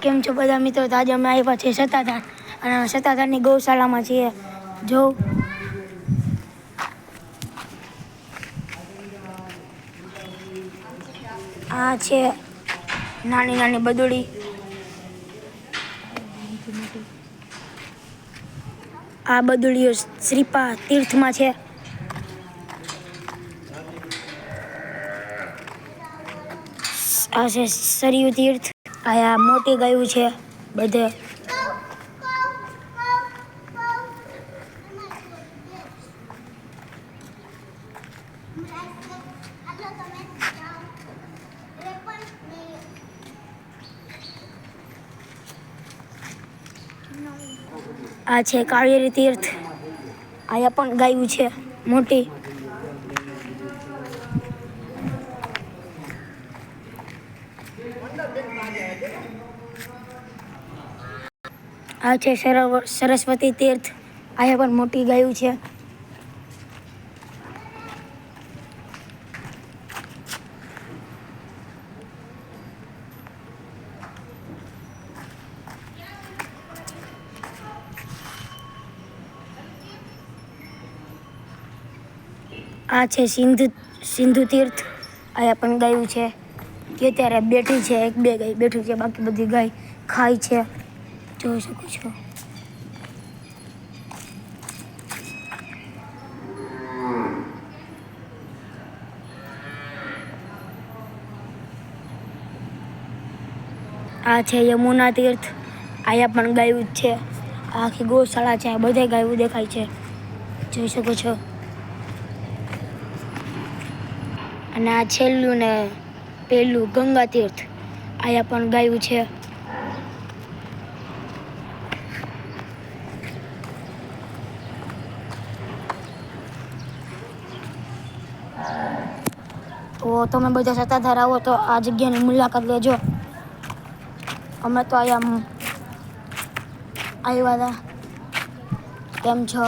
કેમ છો બધા મિત્રો? તો આજે અમે આવ્યા છીએ સત્તાધાર અને સત્તાધારની ગૌશાળામાં છીએ. જો આ છે નાની નાની બદુડી. આ બદુડીઓ શ્રીપા તીર્થમાં છે. આ છે સરયુ તીર્થ. આ મોટી ગાયું છે બધે. આ છે કાળિયેરી તીર્થ. અહીંયા પણ ગાયું છે મોટી. આ છે સરસ્વતી તીર્થ. અહીંયા પણ મોટી ગાયું છે. આ છે સિંધુ તીર્થ. અહીંયા પણ ગાયું છે કે અત્યારે બેઠી છે. એક બે ગાય બેઠી છે, બાકી બધી ગાય ખાય છે, જોઈ શકો છો. આ છે યમુના તીર્થ. અહીંયા પણ ગાયું જ છે. આખી ગૌશાળા છે, આ બધે ગાયું દેખાય છે, જોઈ શકો છો. અને આ છેલ્લું ને પેલું ગંગા તીર્થ. અહીંયા પણ ગાયું છે. તો તમે બધા સત્તાધાર આવો તો આ જગ્યાની મુલાકાત લેજો. અમે તો અહીંયા આવ્યા હતા. કેમ છો?